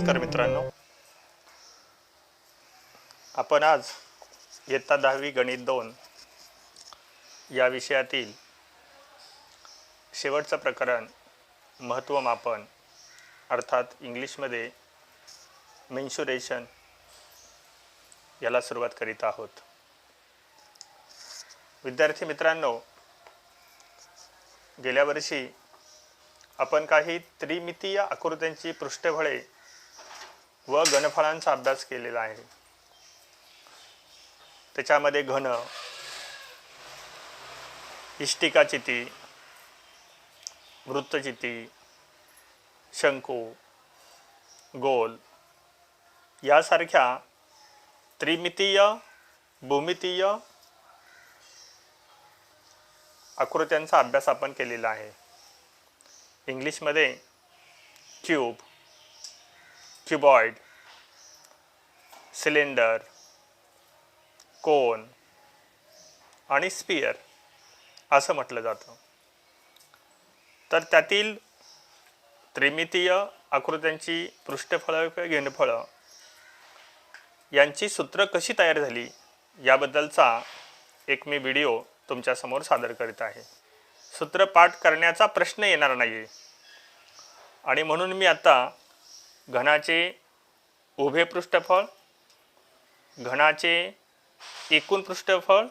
नमस्कार मित्रांनो, आपण आज इयत्ता 10वी गणित 2 या विषयातील शेवटचं प्रकरण महत्त्वमापन अर्थात इंग्लिशमध्ये मेन्शुरेशन याला सुरुवात करीत आहोत. विद्यार्थी मित्रांनो, गेल्या वर्षी आपण काही त्रिमितीय आकृत्यांची पृष्ठफळे व घनफळांचा अभ्यास केलेला आहे. त्याच्यामध्ये घन, इष्टिकाचिती, वृत्तचिती, शंकू, गोल यासारख्या त्रिमितीय भूमितीय आकृत्यांचा अभ्यास आपण केलेला आहे. इंग्लिशमध्ये क्यूब, क्युबॉइड, सिलेंडर, कोन आणि स्पियर असं म्हटलं जातं. तर त्यातील त्रिमितीय आकृत्यांची पृष्ठफळं व घनफळं यांची सूत्र कशी तयार झाली याबद्दलचा एक मी व्हिडिओ तुमच्यासमोर सादर करीत आहे. सूत्र पाठ करण्याचा प्रश्न येणार नाही आणि म्हणून मी आता घनाचे उभे पृष्ठफळ, घनाचे एकूण पृष्ठफळ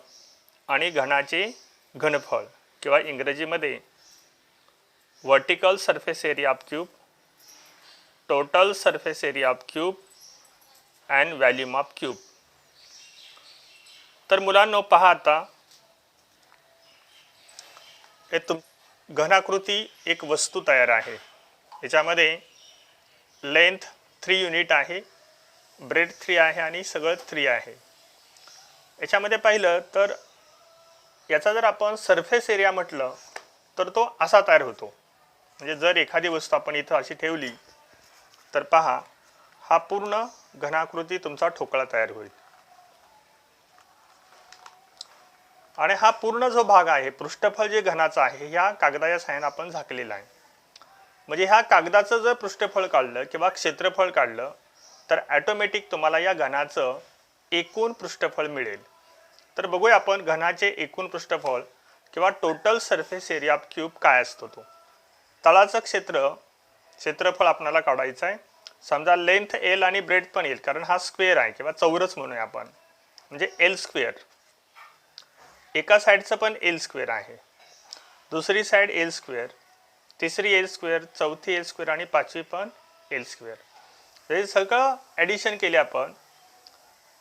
आणि घनाचे घनफळ किंवा इंग्रजीमध्ये vertical surface area of cube, total surface area of cube and volume of cube. तर मुलांनो पहा, आता घनाकृती एक वस्तू तयार आहे. याच्यामध्ये लेंथ 3 युनिट आहे, ब्रेड 3 आहे आणि सगळं 3 आहे. याच्यामध्ये पाहिलं तर याचा जर आपण सरफेस एरिया म्हटलं तर तो असा तयार होतो. म्हणजे जर एखादी वस्तू आपण इथं अशी ठेवली तर पहा, हा पूर्ण घनाकृती तुमचा ठोकळा तयार होईल आणि हा पूर्ण जो भाग आहे पृष्ठफळ जे घनाचं आहे ह्या कागदाच्या साहाय्याने आपण झाकलेला आहे. म्हणजे ह्या कागदाचं जर पृष्ठफळ काढलं किंवा क्षेत्रफळ काढलं तर ॲटोमॅटिक तुम्हाला या घनाचं एकूण पृष्ठफळ मिळेल. तर बघूया आपण घनाचे एकूण पृष्ठफळ किंवा total surface area of cube काय असतो. तो तळाचं क्षेत्रफळ आपल्याला काढायचं आहे. समजा लेंथ एल आणि ब्रेड पण येईल, कारण हा स्क्वेअर आहे किंवा चौरस म्हणूया आपण, म्हणजे एल स्क्वेअर. एका साईडचं पण एल स्क्वेअर आहे, दुसरी साईड एल स्क्वेअर, तिसरी एल स्क्वेअर, चौथी एल स्क्वेअर आणि पाचवी पण एल स्क्वेअर. हे सगळं ॲडिशन केले आपण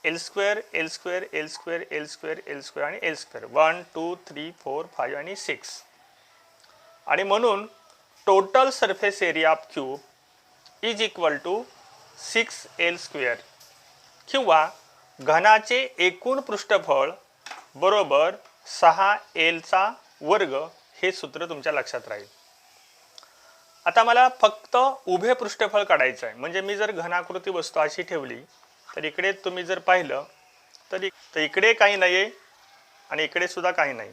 L square, L square, L square, L square, L square आणि एल स्क्वेअर, 1 2 3 4 5 आणि 6. आणि म्हणून total surface area of cube is equal to 6 L square किंवा घनाचे एकूण पृष्ठफळ बरोबर 6 एलचा वर्ग हे सूत्र तुमच्या लक्षात राहील. आता मला फक्त उभे पृष्ठफळ काढायचं आहे. म्हणजे मी जर घनाकृती वस्तू अशी ठेवली तर इकडे तुम्ही जर पाहिलं तर इकडे काही नाही आहे आणि इकडे सुद्धा काही नाही.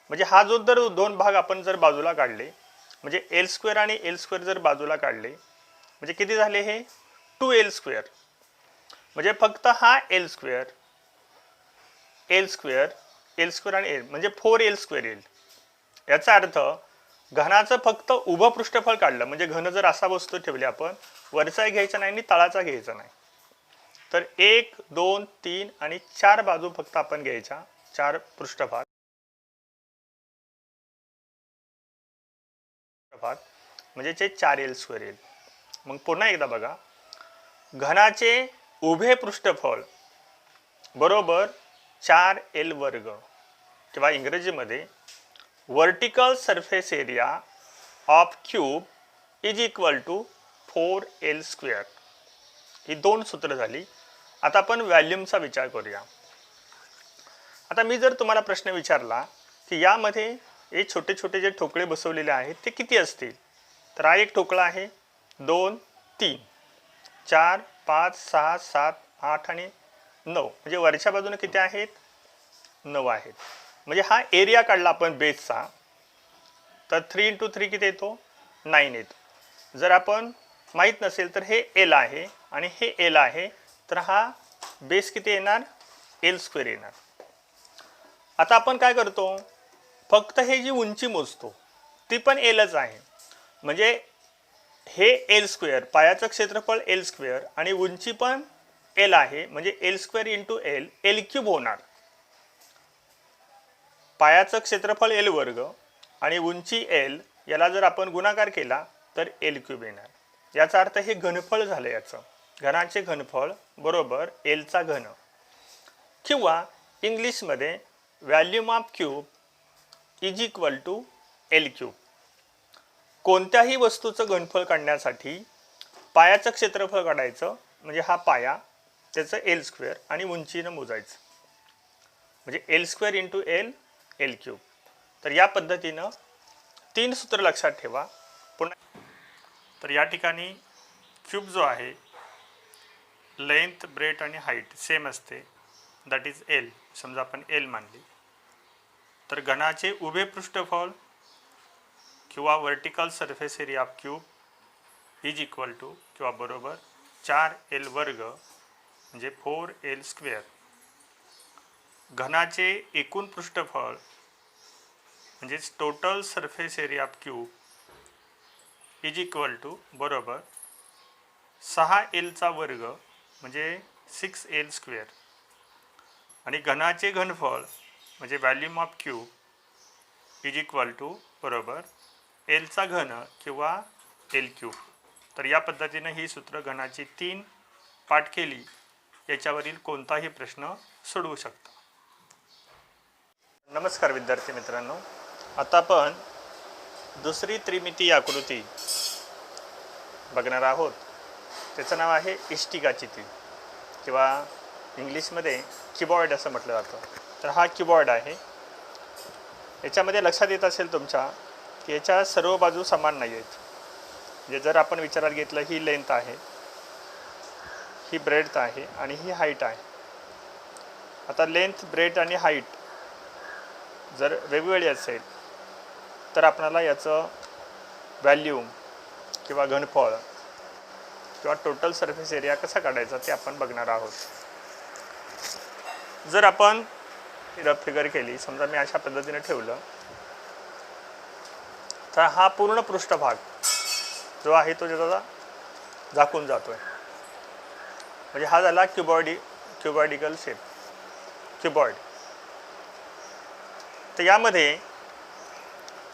म्हणजे हा जो जर दोन भाग आपण जर बाजूला काढले, म्हणजे एल स्क्वेअर आणि एल स्क्वेअर जर बाजूला काढले म्हणजे किती झाले, हे 2 एल स्क्वेअर. म्हणजे फक्त हा L square, L square, L square आणि एल म्हणजे 4 एल स्क्वेअर येईल. याचा अर्थ घनाचं फक्त उभं पृष्ठफळ काढलं, म्हणजे घन जर असा वस्तू ठेवली आपण, वरचा घ्यायचा नाही आणि तळाचा घ्यायचा नाही, तर 1 2 3 आणि 4 बाजू फक्त आपण घ्यायच्या, 4 पृष्ठभाग म्हणजे ते 4 एल स्क्वेअर येईल. मग पुन्हा एकदा बघा, घनाचे उभे पृष्ठफळ बरोबर 4 एल वर्ग किंवा इंग्रजीमध्ये vertical surface area of cube is equal to 4 L square. ही दोन सूत्र झाली. आता आपण व्हॉल्यूमचा विचार करूया. आता मी जर तुम्हाला प्रश्न विचारला की यामध्ये हे छोटे छोटे जे ठोकळे बसवलेले आहेत ते किती असतील, तर हा एक ठोकळा आहे, 2 3 4 5 6 7 8 आणि 9, म्हणजे वरच्या बाजूने किती आहेत, 9 आहेत. म्हणजे हा एरिया काढला आपण बेसचा तर 3 × 3 किती येतो, 9 येतो. जर आपण माहीत नसेल तर हे एल आहे आणि हे एल आहे, तर हा बेस किती येणार, एल स्क्वेअर येणार. आता आपण काय करतो, फक्त हे जी उंची मोजतो ती पण एलच आहे. म्हणजे हे एल स्क्वेअर, पायाचं क्षेत्रफळ एल स्क्वेअर आणि उंची पण एल आहे, म्हणजे L square into L, L cube होणार. पायाचं क्षेत्रफळ एल वर्ग आणि उंची एल याला जर आपण गुणाकार केला तर एल क्यूब येणार. याचा अर्थ हे घनफळ झालं. याचं घनाचे घनफळ बरोबर एलचा घन, किंवा इंग्लिशमध्ये volume of cube is equal to L cube. कोणत्याही वस्तूचं घनफळ काढण्यासाठी पायाचं क्षेत्रफळ काढायचं, म्हणजे हा पाया, त्याचं एल स्क्वेअर आणि उंचीनं मोजायचं, म्हणजे L square into L, L cube. तर या पद्धतीनं 3 सूत्र लक्षात ठेवा. पुन्हा तर या ठिकाणी क्यूब जो आहे, लेंथ, ब्रेथ आणि हाईट सेम असते, दॅट इज एल. समजा आपण एल मानली, तर घनाचे उभे पृष्ठफळ किंवा vertical surface area of cube is equal to किंवा बरोबर 4L वर्ग म्हणजे 4L स्क्वेअर. घनाचे एकूण पृष्ठफळ म्हणजेच total surface area of cube is equal to बरोबर 6Lचा वर्ग म्हणजे 6L स्क्वेअर. आणि घनाचे घनफळ म्हणजे volume of cube is equal to बरोबर एलचा घन किंवा एल क्यूब. तर या पद्धतीने ही सूत्र घनाची 3 पाठ केली, याच्यावरील कोणताही प्रश्न सोडवू शकता. नमस्कार विद्यार्थी मित्रांनो, आता आपण दुसरी त्रिमितीय आकृती बघणार आहोत. त्याचं नाव आहे इष्टिकाचिती किंवा इंग्लिशमध्ये कीबॉर्ड असं म्हटलं जातं. तर हा कीबॉर्ड आहे. याच्यामध्ये लक्षात येत असेल तुमच्या की याच्या सर्व बाजू समान नाही आहेत. म्हणजे जर आपण विचारात घेतलं, ही लेंथ आहे, ही ब्रेड्थ आहे आणि ही हाईट आहे. आता लेंथ, ब्रेड्थ आणि हाईट जर वेगवेगळी असेल तर आपल्याला याचं व्हॅल्यूम किंवा घनफळ किंवा टोटल सरफेस एरिया कसा काढायचा ते आपण बघणार आहोत. जर आपण रफ फिगर केली, समजा मी अशा पद्धतीने ठेवलं, तर हा पूर्ण पृष्ठभाग जो आहे तो त्याचा झाकून जातोय. म्हणजे हा झाला क्युबॉइडिकल शेप, क्युबॉइड. तर यामध्ये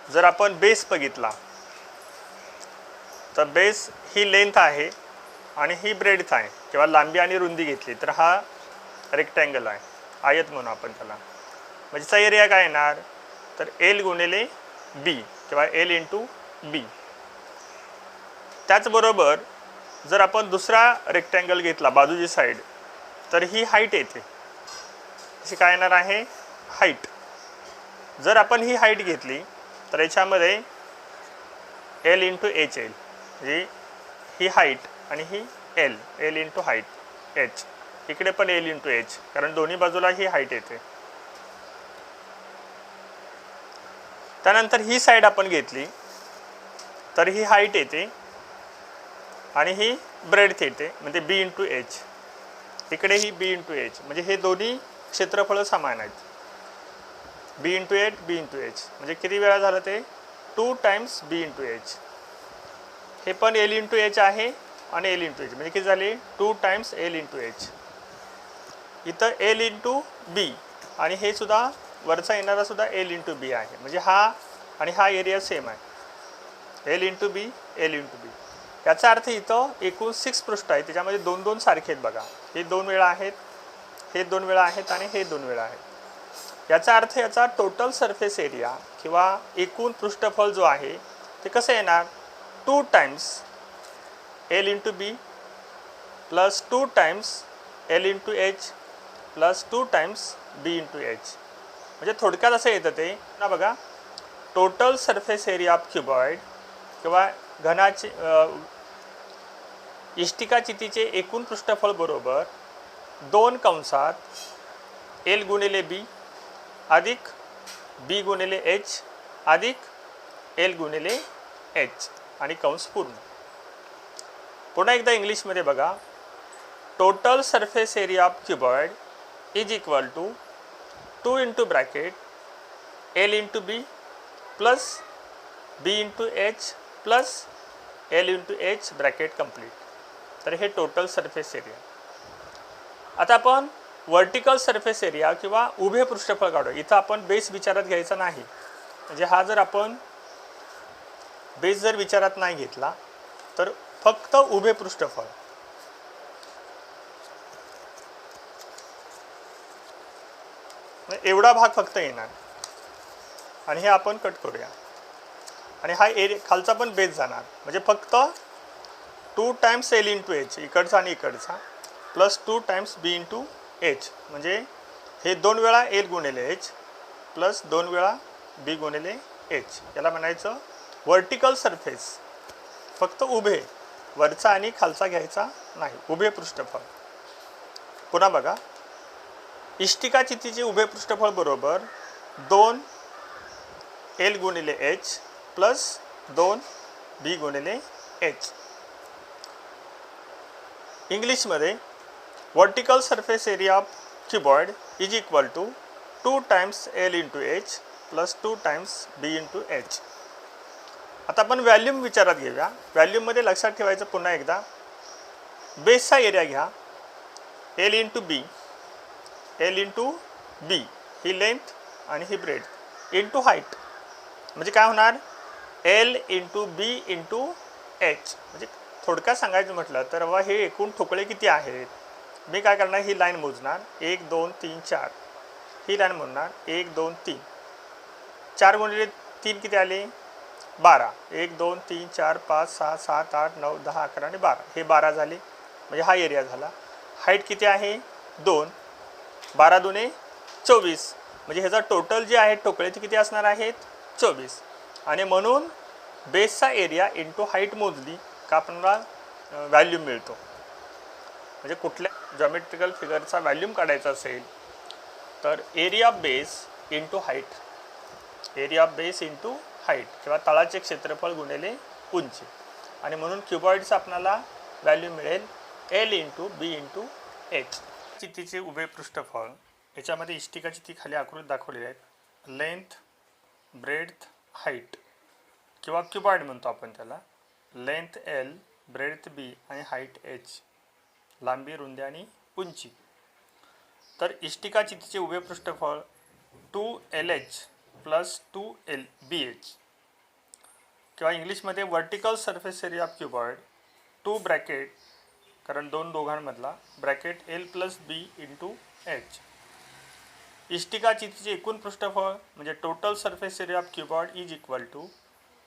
जर आपण बेस बघितला तर बेस ही लेंथ आहे आणि ही ब्रेड्थ आहे, किंवा लांबी आणि रुंदी घेतली तर हा रेक्टँगल आहे, आयत म्हणू आपण त्याला. म्हणजे त्याचा एरिया काय येणार, तर एल गुणिले बी किंवा एल इंटू बी. त्याचबरोबर जर आपण दुसरा रेक्टँगल घेतला बाजूची साईड, तर ही हाईट येते. अशी काय येणार आहे, हाईट. जर आपण ही हाईट घेतली तर याच्यामध्ये एल इंटू एच येईल, म्हणजे ही हाईट आणि ही L, L into height H. इकडे पण एल इंटू एच, कारण दोन्ही बाजूला ही हाईट येते. त्यानंतर ही साईड आपण घेतली तर ही हाईट येते आणि ही ब्रेड्थ येते, म्हणजे बी इंटू एच. इकडे ही बी इंटू एच, म्हणजे हे दोन्ही क्षेत्रफळ समान आहेत. बी इंटू एच, बी इंटू एच, म्हणजे किती वेळा झालं ते 2 टाइम्स बी इंटू एच. हे पण एल इंटू एच आहे आणि एल इंटू एच, म्हणजे किती झाले 2 टाइम्स एल इंटू एच. इथं एल इंटू बी आणि हे सुद्धा वरचा येणारा सुद्धा एल इंटू बी आहे. म्हणजे हा आणि हा एरिया सेम आहे, एल इंटू बी, एल इंटू बी. याचा अर्थ इथं एकूण 6 पृष्ठ आहेत, त्याच्यामध्ये 2-2 सारखे आहेत. बघा, हे 2 वेळा आहेत, हे 2 वेळा आहेत आणि हे 2 वेळा आहेत. याचा अर्थ याचा टोटल सरफेस एरिया किंवा एकूण पृष्ठफळ जो आहे ते कसं येणार, 2 times L into B plus 2 times L into H plus 2 times B into H. म्हणजे थोडक्यात असं येतं ते ना. बघा, total surface area of cuboid किंवा घनाचे इष्टिकाचितीचे एकूण पृष्ठफळ बरोबर 2 कंसात एल गुणिले बी अधिक बी गुणिले एच अधिक एल गुणिले एच आणि कंस पूर्ण. पुन्हा एकदा इंग्लिशमध्ये बघा, total surface area of cuboid is equal to 2 into bracket L into B plus B into H plus L into H bracket complete. तर हे टोटल सरफेस एरिया. आता आपण वर्टिकल सरफेस एरिया किंवा उभे पृष्ठफळ काढू. इथं आपण बेस विचारात घ्यायचा नाही. म्हणजे हा जर आपण बेस जर विचारात नाही घेतला तर फक्त उभे पृष्ठफळ. एवढा भाग फक्त येणार आणि हे आपण कट करूया. आणि हा एरिया खालचा पण बेस जाणार. म्हणजे फक्त 2 टाइम्स एल इंटू एच इकडचा आणि इकडचा plus 2 times B into H. म्हणजे हे 2 वेळा एल गुणिले एच प्लस 2 वेळा बी गुणिले एच. याला म्हणायचं वर्टिकल सरफेस. फक्त उभे, वरचा आणि खालचा घ्यायचा नाही, उभे पृष्ठफळ. पुन्हा बघा, इष्टिका चितीचे उभे पृष्ठफळ बरोबर 2 एल गुणिले एच प्लस 2 बी गुणिले एच. इंग्लिशमध्ये vertical surface area of cuboid is equal to 2 times L into H plus 2 times B into H. आता आपण व्हॅल्यूम विचारात घेऊया. व्हॅल्यूममध्ये लक्षात ठेवायचं पुन्हा एकदा, बेसचा एरिया घ्या एल इंटू बी, एल इंटू बी ही लेंथ आणि ही ब्रेड इंटू हाईट. म्हणजे काय होणार, L into B into H. म्हणजे थोडक्यात सांगायचं म्हटलं तर बाबा हे एकूण ठोकळे किती आहेत. मी काय करणार, ही लाईन मोजणार 1 2 3 4. ही लाईन मोजणार 1 2 3. 4 गुणिले 3 किती आले, 12. 1 2 3 4 5 6 7 8 9 10 11 आणि 12. हे 12 झाले. म्हणजे हा एरिया झाला. हाईट किती आहे, 2. 12 दुने 24. म्हणजे ह्याचा टोटल जे आहे ठोकळे ते किती असणार आहेत, 24. आणि म्हणून बेसचा एरिया इंटू हाईट मोजली का आपल्याला व्हॅल्यूम मिळतो. म्हणजे कुठल्या जॉमेट्रिकल फिगरचा व्हॅल्यूम काढायचा असेल तर area of base into height, area of base into height किंवा तळाचे क्षेत्रफळ गुणिले उंची. आणि म्हणून क्युबॉइडचा आपल्याला व्हॅल्यू मिळेल L into B into H. चितीचे उभे पृष्ठफळ याच्यामध्ये इष्टिका चिती खाली आकृतीत दाखवलेले आहेत. लेंथ, ब्रेड्थ, हाईट किंवा क्युबॉइड म्हणतो आपण त्याला. लेंथ एल, ब्रेड्थ बी आणि हाईट एच. लांबी, रुंदी आणि उंची. तर इष्टिका चितीचे उभे पृष्ठफळ 2LH प्लस 2LBH किंवा इंग्लिशमध्ये vertical surface area of cuboid 2 bracket, कारण दोघांमधला bracket L plus B into H. इष्टिका चितीचे एकूण पृष्ठफळ म्हणजे total surface area of cuboid is equal to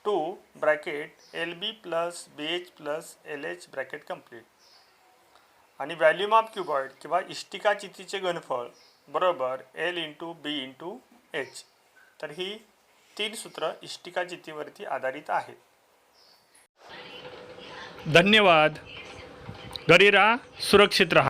2 bracket L B plus B H plus L H bracket complete. आणि volume of cuboid किंवा इष्टिका चितीचे घनफळ बरोबर L into B into H. तर ही 3 सूत्र इष्टिका चितीवरती आधारित आहेत. धन्यवाद. घरी राहा, सुरक्षित राहा.